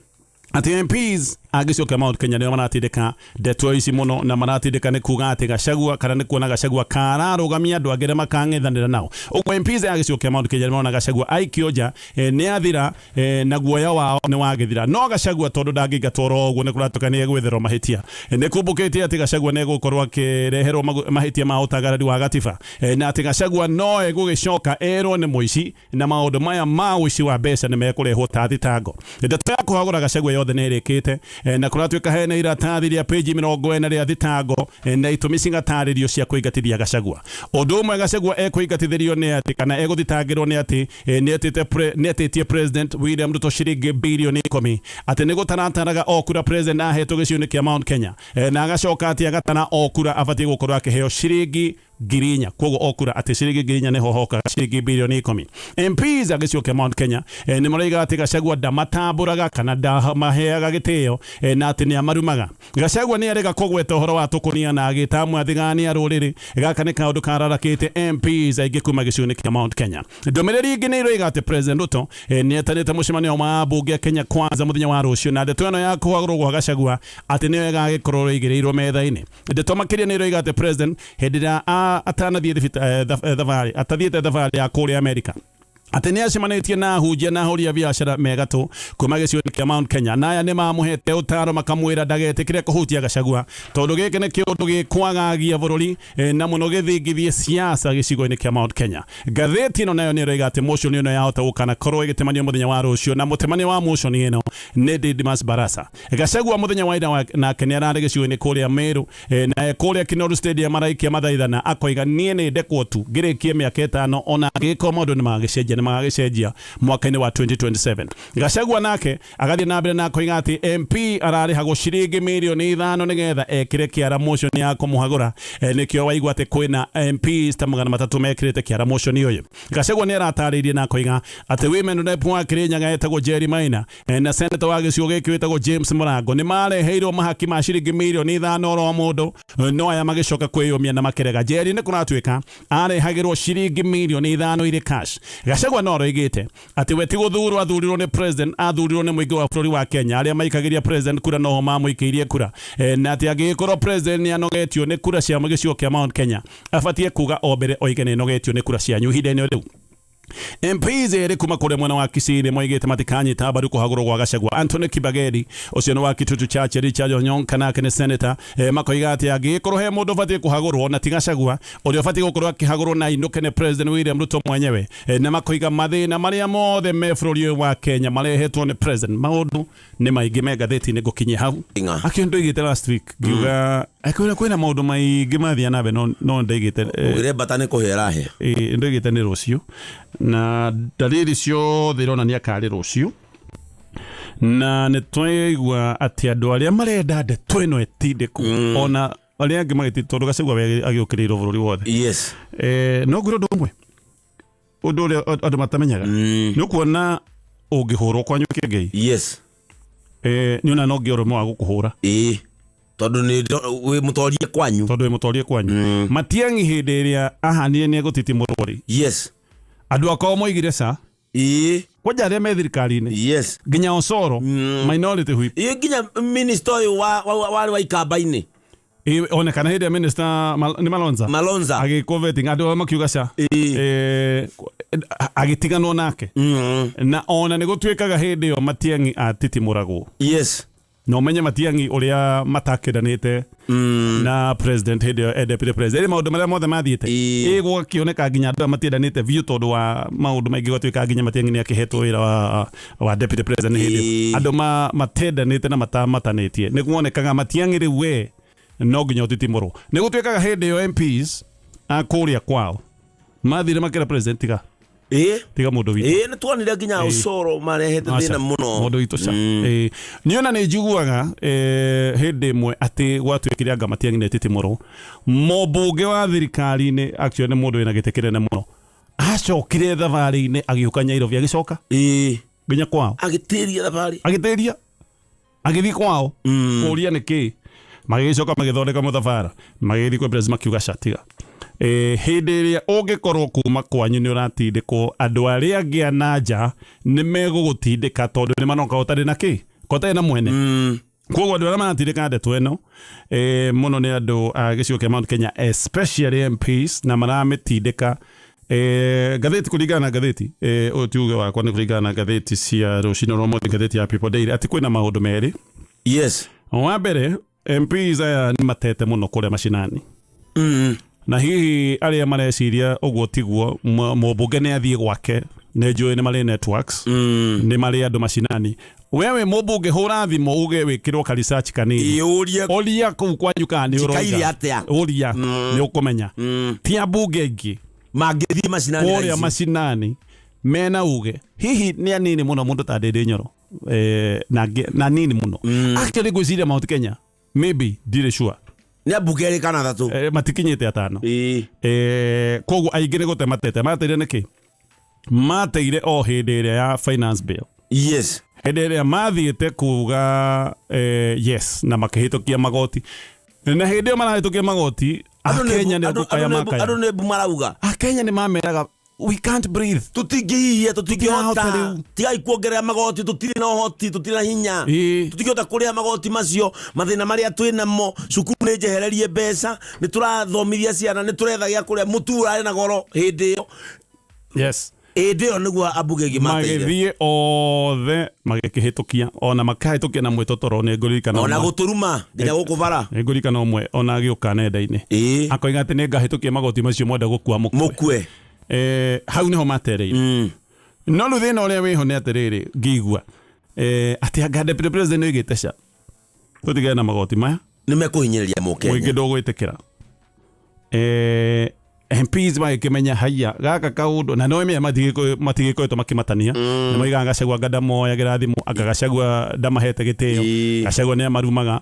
ati MPs agicoka Mount Kenya nio maratindika ndeto ici muno na maratindika ni kuga ati Gachagua kana ni kuona Gachagua kararugamia andu agire makang'ethanira nao ugwe MPs agicoka Mount Kenya nio Gachagua aikioja ni athira na guoya wao ni wagithira no Gachagua tondu ndangigatworo uguo ni kuratokania gwetherwo mahitia ni kumbukitie ati Gachagua ne gukorwo akireherwo mahitia ma utagarari wa gatiba na ati Gachagua no egugicoka erwo ni muici na maundu maya ma uici wa mbeca ni mekurehwo ta thitango ndeto ya kuhagura Gachagua yothe ni irikite na kuratuika hena iratathi ria page 40 ria thitango na itumi cingataririo cia kuingatithia Gachagua undu umwe Gachagua ekuingatithirio ni ati kana eguthitangirwo ni ati ni atitie president William Ruto ciringi bilioni 10 ati ni gutarataraga okura president ahetwo giciuni kia Mount Kenya na agacoka ati agatana okura abatie gukorwo akiheo ciringi girinya kogo okura ati ciringi girinya ne hohoka ciringi bilioni 10 MPs agicoka Mount Kenya ni maraiga ati Gachagua ndamatamburaga kana ndamaheaga gitio na ati ni amarumaga Gachagua ni arega kogweta uhoro wa tukunia na agitamwa athigania ruriri gaka ni kaundu kararakite MPs aige kuma giciuni kia Mount Kenya ndomereri ingi ni iroiga ati president Ruto ni etanite mucemanio wa bunge Kenya kwanza muthenya wa rucio na ndeto eno ya kuhagurwo gwa Gachagua ati ni wega agikorwo igireirwo metha-ini ndeto makiria ni iroiga ati president hedira atanathie thavari atathiete thavari ya kuria America ati ni acemanitie na hunjia na horia biashara megatu kuma giciuni kia Mount Kenya naya ni mamuhete utaro makamwira ndagetikire kuhutia Gachagua tondu giki ni kiundu gikwagagia bururi na muno githingithie siasa gicigo-ini kia Mount Kenya gatheti ino nayo ni iroiga ati motion ino yahota gukana korwo igitemanio muthenya wa rucio na mutemania wa motion ino ni Didmas Barasa Gachagua muthenya wa ira na Kenya arari gicigo-ini kuria Meru na kuria Kinoru Stadium maraikia mathaithana akoiga nie ni ndekwo tu ngirikie miaka 5 ona giko maundu ni magicenjia magacenjia mwaka-ini wa 2027 Gachagua nake agathie na mbere na koiga ati MP arari hago ciringi milioni 5 nigetha ekire kiara motion ya kumuhagura nikio waigwa ati kwina MPs ta 300 mekirite kiara motion uyu Gachagua ni arataririe na koiga ati women rep wa Kirinyaga etagwo Jerry Maina na senator wa gicigo giki wetagwo James Murango ni mareheirwo mahaki ma ciringi milioni 5 oro mundu no aya magicoka kwiyumia na makerega Jerry ni kunatuika arehagirwo ciringi milioni 5 iri cash Gachagua no roigite ati we ti guthurwo athurirwo ni president athurirwo ni muingi wa bururi wa Kenya aria maikagiria president kura no mamuikiirie kura na ati agikorwo president ni anogetio ni kura cia gicigo kia Mount Kenya abatie kuga obere oige ni nogetio ni kura cia nyuhide-ini riu MPs eri kuma kure mwena wa Kisii moigite matikanyita bari kuhagurwo gwa Gachagua Anthony Kibageri ucio ni wa Kitutu Church Richard Onyonka kana kene senator makoiga ati agikorwo he mundu batie kuhagurwo na ti Gachagua uria batie gukorwo akihagurwo na induke ne president William Ruto mwenyewe na makoiga mathina maria mothe me bururi wa Kenya marehetwo ni president maundu ni maigi me gatheti ni gukinyia hau akiondu igite last week giuga akwira kwina maundu maigi mathia nabe no ndigite ugire batane kuherahe ndigite ni rucio na dalili ciothe ironania kari rucio na nĩ twaigua ati andu aria marenda ndeto ĩno ĩtindĩku ona aria angĩ magĩti tondu Gachagua agĩũkĩrĩirwo bũrũri wothe yes no ngũrũ ũndũ ũmwe ũndũ ũrĩa andũ matamenyaga nĩ kuona ũngĩhũrwo kwa nyũki ngei yes nĩ ona no ngĩorwo wa gũkũhũra tondu ni wi mutorie kwanyu Matiang'i hĩndĩ ĩrĩa ahanire nĩ egũtitimũrwo yes andu akao moigire sa kwaja aria me thirikari-ini yes nginya Osoro minority whip nginya minister wa ikamba-ini onekana hĩndĩ ya minister ni Malonza agĩcoveting andu makiuga ca agĩtiganwo nake na ona nĩ gũtuĩkaga hĩndĩ ĩyo Matiang'i atitimũragwo yes no menye Matiang'i uria matakiranite na president hĩndĩ deputy president maundu maria mothe mathiĩte gũgakĩoneka nginya andũ matiendanĩte biũ tondu wa maundu maingĩ gũtuĩka nginya Matiang'i nĩ akĩhetwo wĩra wa deputy president hĩndĩ andũ matendanĩte na matamatanĩtie nĩ kuonekaga Matiang'i rĩu we no nginya ũtitimũrwo nĩ gũtuĩkaga hĩndĩ ĩyo MPs akũrĩa kwao mathire makĩra president tiga mundu witu nĩ tuonire nginya Osoro marehete thĩna mũno mundu witu ca nĩ ona nĩ njiguaga hĩndĩ ĩmwe atĩ gwatuĩkire anga Matiang'i nĩ atitimũrwo mũmbunge wa thirikari-inĩ actually nĩ mundu wĩna gĩtĩ kĩnene mũno acokire thabarĩ-inĩ agĩũka Nyairobi agĩcoka nginya kwao agĩtĩria thabarĩ agĩthiĩ kwao kũria nĩkĩ magĩcoka magĩthondeka mũthabara magĩthiĩ kwa president makiuga catiga hĩndĩ ĩrĩa ũngĩkorwo kuma kwanyu nĩ ũratindĩkwo andũ arĩa angĩ na nja nĩ megũgũtindĩka tondũ nĩ manoka ũtarĩ na kĩ ko ũtarĩ na mwene Koguo andu aria maratirika ndeto ino muno ni andu a gicigo kia Mount Kenya, especially MPs, na maramitindika gatheti kuringana na gatheti utiuge wakwa ni kuringana na gatheti cia rucino rwa muthi, gatheti ya People Daily, ati kwina maundu meri. Yes. Wa mbere, MPs aya ni matete muno kuria macinani. Na hihi aria mareciria uguo tiguo, mubunge ni athie gwake, ne njui ni mari networks, ni mari andu macinani. Wewe mubunge hura thimo uge wikirwo ka research kanini. Oria kuu kwanyu kana ni uroiga. Oria ni ukumenya. Ti abunge ingi magithie macinani. Oria macinani mena uge. Hihi ni anini muno mundu ta Ndindi Nyoro. Na nini muno. Actually gwiciria Mount Kenya. Maybe dire sure. Ni abunge ri kana thatu. Matikinyite atano. Koguo aingi ni gute matete. Mateire niki? Mateire o hindi iria ya finance bill. Yes. Hende iria mathiite kuga yes na makihitukia magoti. Na hindi iyo marahitukia magoti, Akenya ni gukaya makaya. Andu ni marauga. Akenya ni mameraga we can't breathe. Tutingihia, tutingihota. Tigai kuongerera magoti, tutiri na uhoti, tutiri na hinya. Tutingihota kuria magoti macio, mathina maria twina mo, cukuru ni njehererie mbeca, ni turathomithia ciana, ni turethagia kuria mutura ari na goro hindi iyo. Yes. Ede onugwa abuge gimateire. Magithie othe magikihitukia, ona makahitukia na mwitotoro ni ngurika na ona guturuma nginya gukuvara. Ngurika na umwe ona agiuka nenda-ini. Akoiga ati ni ngahitukia magoti macio mwenda gukua mukwe. Hau niho matereire. No ru thina uria wiho ni atiriri ngigua ati anga deputy president oigite ca tutigane na magoti maya ni mekuhinyiriria Mukenya muingi ndugwitikira. MPs magikimenya haya gaka kaundu na no matigikoetwo makimatania na moiga Gachagua ngadamoya girathimo Gachagua ndamahete gitio Gachagua ni amarumaga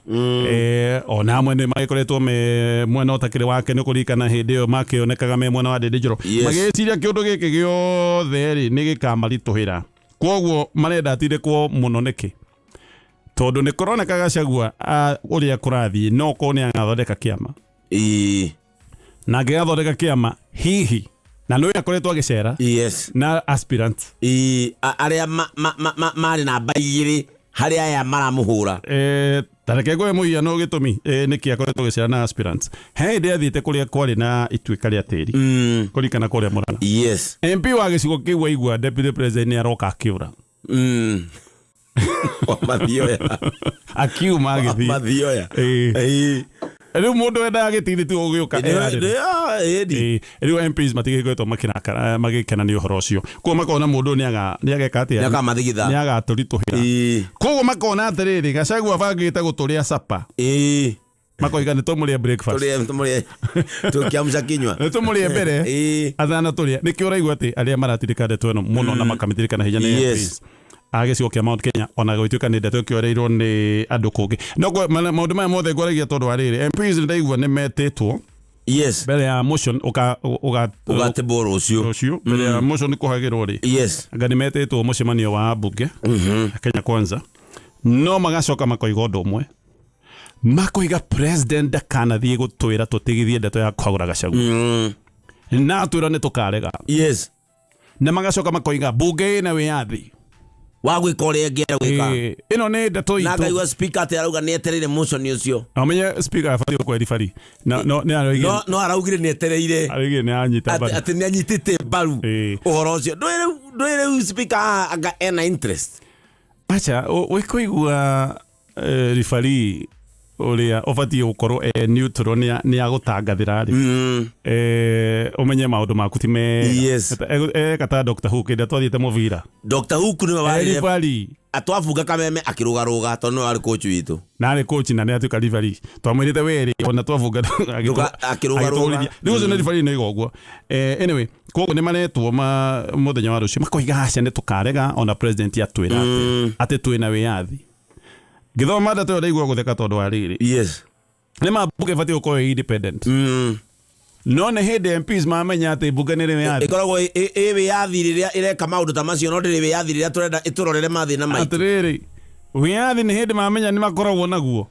ona amwe ni magikoretwo me mwena utakire wake ni kurikana hindi iyo makionekaga me mwena wa Ndindi Njoro magiciria kiundu giki giothe ri ni gikamarituhira. Koguo marenda atirikwo muno niki tondu ni kuroneka Gachagua uria kurathie no ko ni agathondeka kiama na gathondeka kiama hihi na no yakoretwo agicera na aspirant aria mari na baigiri haria ya maramuhura tareke gwe muia no gitumi niki akoretwo agicera na aspirants hindi athite kuria kwari na ituika ria tiri kurikana kuria Murang'a. Yes. MP wa gicigo kiu waigua deputy president ni aroka akiura mathioya akiuma agithii mathioya riu mundu enda gitiri tu ugiuka riu MPs matigikoetwo makirakara magikena ni uhoro ucio ko makona mundu ni ageka atia akamathigitha ni agaturituhira koguo makona atiriri Gachagua bangite guturia sapa makoiga ni tumurie breakfast tumurie tukiamsha kinywa tumurie mbere athana turia nikio uraigua ati aria maratirika ndeto ino muno na makamitirika na hinya ni MPs agicigo kia Mount Kenya ona gwituika ni ndeto kioreirwo ni andu kungi no maundu maya mothe ngoragia tondu ariri MPs ndaigua ni metitwo mbere ya motion ugateboro ucio mbere ya motion kuhagirwo ri anga ni metitwo mucemanio wa bunge Kenya Kwanza no magacoka makoiga undu umwe makoiga president ndakanathie gutwira tutigithie ndeto ya kwagura Gachagua na twira ni tukarega na magacoka makoiga bunge ina wiathi wagwika uria ngiera gwika ino ni ndeto itu na ngaigua speaker ati arauga ni etereire motion ucio amenye speaker afati kweri fari no araugire ni etereire arigire ni anyita baru ati ni anyitite baru uhoro ucio ndwire speaker anga ena interest acha wikuigua referee uria ofati ukorwo neutral ni agutangathira ri umenye maundu maku ti me kata Dr. Hook ida twathiete muvira Dr. Hook ni referee atwafunga kameme akirugaruga tondu ari coach witu na ari coach na ni atuka referee twamwirite weri ona twafunga akirugaruga riu ucio ni referee ni goguo anyway koguo ni maretwo muthenya wa rucio makoiga aca ni tukarega ona president atwira ati twina wiathi githoma ndeto yo ndaigua gutheka tondu ariri ni mabunge fati uko independent no ne hindi MPs mamenya ati bunge ni wiathi ikoragwo wiathi riria ireka maundu ta macio no ndiri wiathi riria turenda iturorere mathina maitu atiriri wiathi ni hindi mamenya ni makoragwo naguo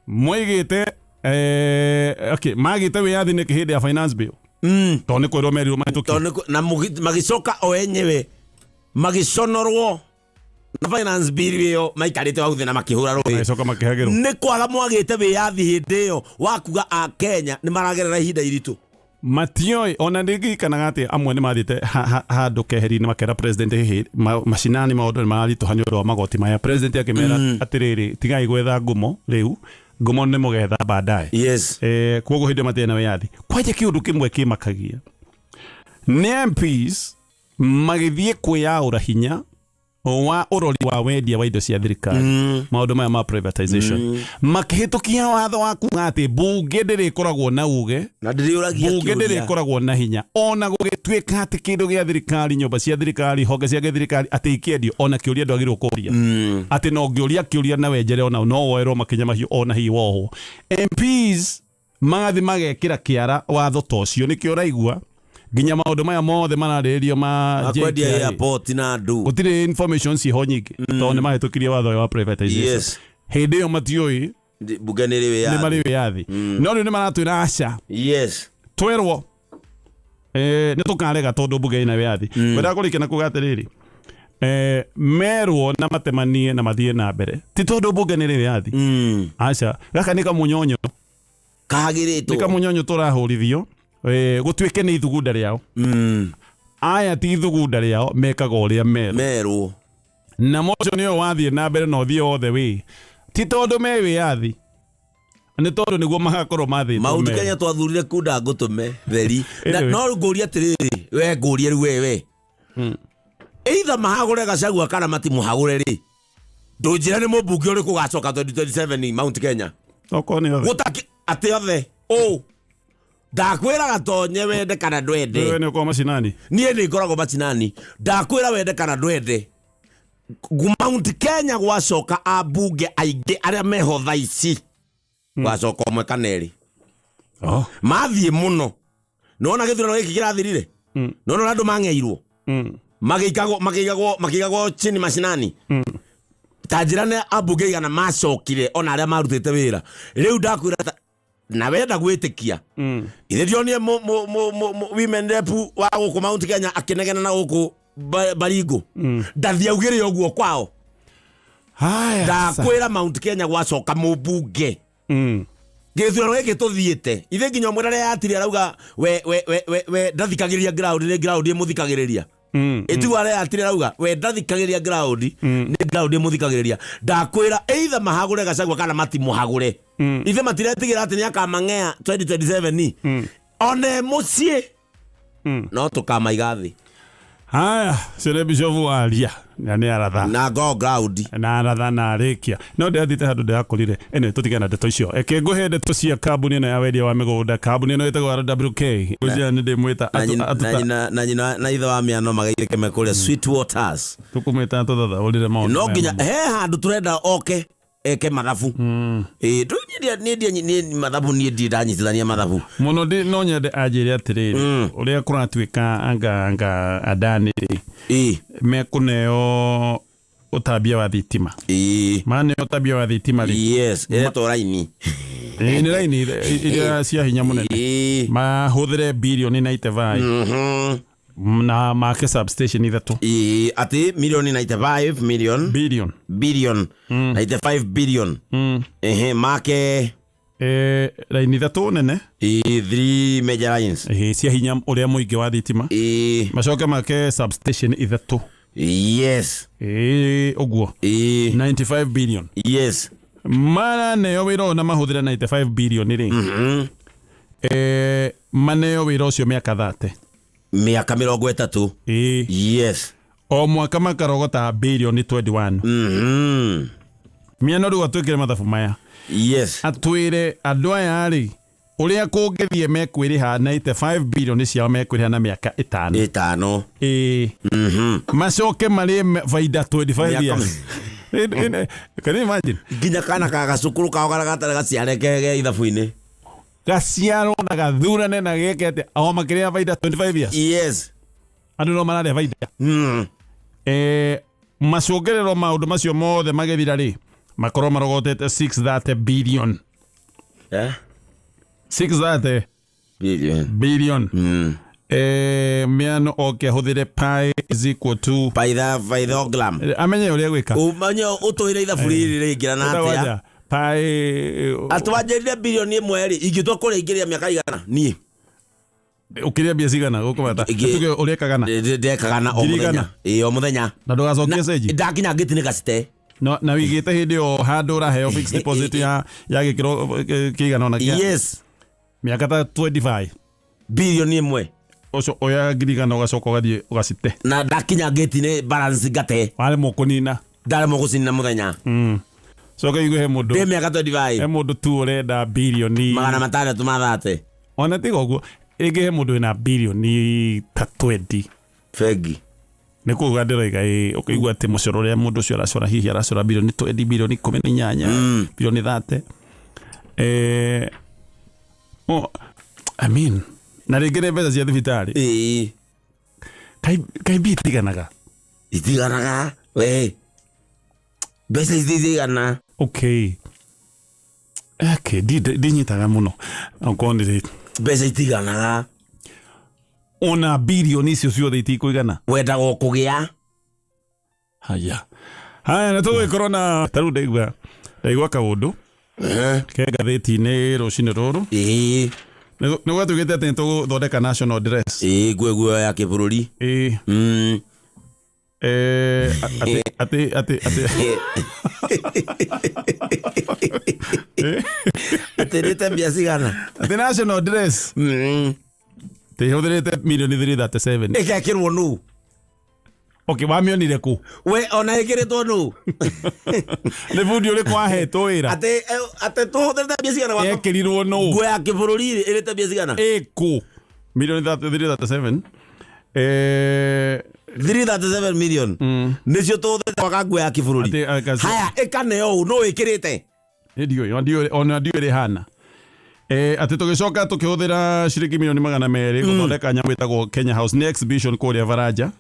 moigite okay magite wiathi ni kihindi ya finance bill to ni kwirwo merirwo mahituki na magicoka o enyewe magiconorwo na finance bill yo maikarite wauthi na makihura rũĩ Maicoka makĩhagĩrwo. nĩ kwaga mwagĩte wĩyathi hĩndĩ ĩyo wakuga a Kenya nĩ maragerera ihinda iritũ Matioi ona ndirikanaga atĩ amwe nĩ mathiĩte handũ keheri-inĩ makera president hihi macinani maũndũ nĩ maritũha nĩ ũndũ wa magoti maya president akĩmera atĩrĩrĩ tigai gwetha ngumo rĩu ngumo nĩ mũgetha baadaye yes koguo hĩndĩ matirĩ na wĩyathi kwanja kĩũndũ kĩmwe kĩmakagia nĩ MPs magĩthiĩ kwĩyaũra hinya wa ũrori wa wendia wa indo cia thirikari maũndũ maya ma privatization makĩhĩtũkia watho wa kuga atĩ bunge ndĩrĩkoragwo na uge na ndĩrĩũragia bunge ndĩrĩkoragwo na hinya ona gũgĩtuĩka atĩ kĩndũ gĩa thirikari nyũmba cia thirikari honge cia thirikari atĩ ikĩendio ona kĩũria ndwagĩrĩirwo kũũria atĩ no ngĩũria na wenjere ona no woerwo makinya mahiũ ona hihi wohwo MPs magathi magekĩra kĩara watho ta ũcio nĩkĩo ũraigua ginya maũndũ maya mothe mararĩrĩrio ma JKIA airport na ndu gũtirĩ information ciho nyingĩ tondũ nĩ mahĩtũkirie watho wa privatization hĩndĩ ĩyo matiũĩ bunge nĩ marĩ wĩyathi no rĩu nĩ maratwĩra aca twerwo nĩ tũkarega tondũ bunge ĩna wĩyathi kwenda kũrĩkana kuga atĩrĩrĩ merwo na matemanie na mathiĩ na mbere ti tondũ bunge nĩ wĩyathi aca gaka nĩ kamunyonyo kahagĩrĩtwo nĩ kamunyonyo tũrahũrithio gũtuĩke nĩ ithugunda rĩao aya ti ithugunda rĩao mekaga ũrĩa merwo na mocio nĩyo wathiĩ na mbere na ũthiĩ othe wĩ ti tondũ me wĩyathi nĩ tondũ nĩguo magakorwo mathĩtwo Mount Kenya twathurire kunda ngũtũme theri no ngũria atĩrĩrĩ we ngũrie rĩu wewe either mahagũre Gachagua kana matimũhagũre rĩ ndũnjĩra nĩ mũmbunge ũrĩkũ ũgacoka 2027 Mount Kenya gũtakĩ atĩ othe ndakwĩra Gatonye wende kana ndwende wewe nĩ ũkorwo macinani niĩ nĩ ngoragwo macinani ndakwĩra wende kana ndwende Mount Kenya gwacoka abunge aingĩ arĩa meho thaa ici gwacoka ũmwe kana erĩ mathiĩ mũno nona gĩthurano gĩkĩ kĩrathirire nona andũ mang'eirwo makĩigagwo chini macinani ta njĩra nĩ abunge igana macokire ona arĩa marutĩte wĩra rĩu ndakwĩra na wenda gwĩtĩkia ithe ndionire women rep wa gũkũ Mount Kenya akĩnegena na gũkũ Baringo ndathiaugĩre ũguo kwao ndakwĩra Mount Kenya gwacoka mũmbunge gĩthurano gĩkĩ tũthiĩte ithe nginya ũmwe rĩrĩa yatire arauga we ndathikagĩrĩria ground nĩ ground ĩmũthikagĩrĩria ĩtigwa rĩrĩa yatire arauga we ndathikagĩrĩria ground nĩ ground ĩmũthikagĩrĩria ndakwĩra either mahagũre Gachagua kana matimũhagũre ithe matiretigĩra atĩ nĩ akamang'ea 2027 one mũciĩ no tũkamaiga thĩ haya cere bishofu aria na nĩ aratha na go ground na aratha na arĩkia no ndĩathite handũ ndĩrakũrire ene tũtigana ndeto icio kĩngũhe ndeto cia kambuni ĩno ya wendia wa mĩgũnda kambuni ĩno ĩtagwo RWK gũcia nĩ ndĩmwĩta na nyina na ithe wa mĩano magaire keme kũrĩa Sweet Waters tũkũmwĩta tũthatha ũrire maũndũ no nginya he handũ tũrenda oke eke mathabu nĩ mathabu niĩ ndanyitithania mathabu mũno no nyende anjĩre atĩrĩrĩ ũrĩa kũratuĩka anga adani mekũneo ũtambia wa thitima maneo ũtambia wa thitima ĩretwo raini nĩ raini iria cia hinya mũnene mahũthĩre bilioni 95 na make substation ithatũ ati milioni 95 million billion 95 billion make raini ithatũ nene 3 major lines cia hinya ũrĩa mũingĩ wa thitima macoke make substation ithatũ ũguo 95 billion maneo wĩra na mahũthĩra 95 billion rĩ maneo wĩra ũcio mĩaka 30 miaka 30 o mwaka makarogota bilioni 21 miano rĩu atwĩkĩre mathabu maya atwĩre andũ aya rĩ ũrĩa kũngĩthiĩ mekwĩrĩha 95 bilioni ciao mekwĩrĩha na mĩaka 5 macoke marĩ faida 25 years can you imagine nginya kana kagacukuru kao garagatare gaciareke ithabu-inĩ gaciarwo na gathurane na gĩkete o makĩrĩa faida 25 years andũ no mararĩa faida macũngĩrĩro maũndũ macio mothe magĩthira rĩ makorwo marogotete 630 billion 630 billion miano oke hudire pi is equal to pythogram amenye uria gwika umanyo utuhire ithaburi ringira na atia pi atwajerire bilioni 1 ri ingitwa kuringiria miaka igana ni ukiria bia cigana gukumata tuge urekagana ndekagana o muthenya o muthenya na ndugacokie stage ndakinya ngitinika cite no na wigite hindi o handu uraheo fixed deposit ya gikiro kigana ona kia yes miaka ta 25 bilioni 1 oco oya girigana ugacoka ugathie ugacite na ndakinya ngitine balance ngate wale mukunina ndare mugucina muthenya so kai he mundu de miaka 25 he mundu tu urenda bilioni magana matandatu mathate ona tigo guo ege he mundu ina bilioni ta 20 fegi nä kå ga ndä raiga å kä igua atä må coro å rä a må ndå å cio aracora hihi aracora bilioni 20 bilioni 18 bilioni 30 I mean na rä ngä nä mbeca cia thibitarä kaä mbia itiganaga we mbeca itigana ndinyitaga må no okorwo nä rä mbeca itiganaga ona bilioni icio ciothe itikũigana wendaga kũgĩa haya na tũgĩ korwo na tarũ ndaigua kaũndũ ke ngathĩti-inĩ rũcinĩ rũrũ nĩ gwatugĩte atĩ nĩtũgũthondeka national dress nguo ya kĩbũrũri atĩrĩte mbia cigana atĩ national dress hũthĩrĩte milioni 337 ĩgekĩrwo nũ wamĩonire kũ we ona ĩkĩrĩtwo nũ nĩ bundi ũrĩkũ wahetwo wĩra atĩ tũhũthĩrĩte mbia cigana ekĩrirwo nũ nguo ya kĩbũrũri ĩrĩte mbia cigana ĩkũ milioni 337 337 million nĩcio tũhũthĩrĩte gwaka nguo ya kĩbũrũri haya ĩkaneo nũ ĩkĩrĩte ona ndiũĩ ĩrĩ hana atĩ tũgĩcoka tũkĩhũthĩra ciringi milioni 200 gũthondeka nyamũ ĩtagwo Kenya House nĩ exhibition kũrĩa Baranja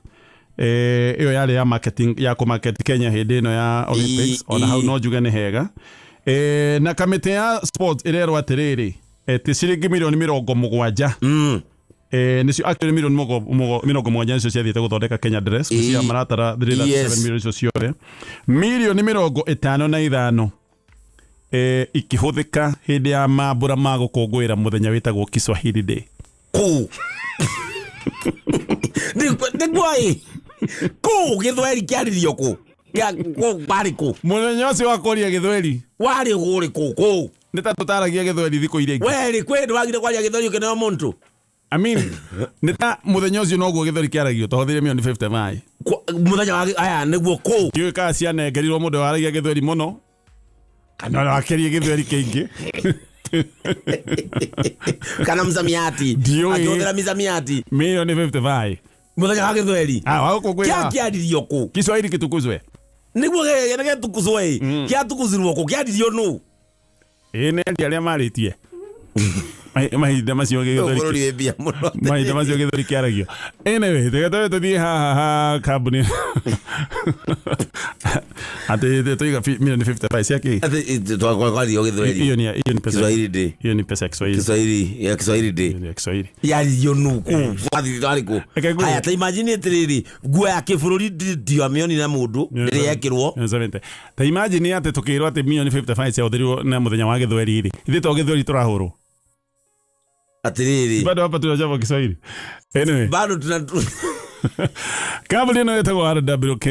ĩyo yarĩ ya marketing ya kũmarket Kenya hĩndĩ ĩno ya Olympics ona hau no njuge nĩ hega na kamĩtĩ ya sports ĩrerwo atĩrĩrĩ atĩ ciringi milioni 70 nĩcio actually milioni 70 nĩcio ciathiĩte gũthondeka Kenya dress cia maratara 337 milioni icio ciothe milioni 55 ikĩhũthĩka hĩndĩ ya mambũra ma gũkũngũĩra mũthenya wĩtagwo Kiswahili Day kũ nĩguo kũ gĩthweri kĩarĩrio kũ warĩ kũ mũthenya ũcio wa kũria gĩthweri warĩ gũrĩ kũ nĩ ta tũtaragia gĩthweri thikũ iria ingĩ werĩ kwĩ ndwagire kwaria gĩthweri ũkĩneo mũndũ I mean nĩ ta mũthenya ũcio noguo gĩthweri kĩaragio tũhũthĩre milioni 55 mũthenya wa aya nĩguo kũ ndiũĩ kana cianengerirwo mũndũ waragia gĩthweri mũno kana wakerie gĩthweri kĩingĩ kana mzamiati akĩhũthĩra mizamiati milioni 55 mũthenya wa gĩthweri wagũkũngũĩra kĩarĩrio kũ Kiswahili kĩtukuzwe nĩguo gĩtukuzwe kĩatukuzirwo kũ kĩarĩrio nũ nĩ andĩ arĩa marĩtie mahinda macio gĩthweri kĩaragio anyway tũgĩtũre tũthiĩ haha kambuni atĩ tũiga milioni 55 ciakĩ twakwario gĩthweri iyo ni pesa Kiswahili Day iyo ni pesa Kiswahili Day yaririo nũ kũ haya ta imagine atĩrĩrĩ nguo ya kĩbũrũri ndiamĩonire mũndũ rĩrĩa yekĩrwo ta imagine atĩ tũkĩrwo atĩ milioni 55 ciahũthĩrirwo na mũthenya wa gĩthweri-rĩ ithuĩ to gĩthweri tũrahũrwo atĩrĩrĩ bado hapa tunajua Kiswahili anyway bado kambuni ĩno ĩtagwo RWK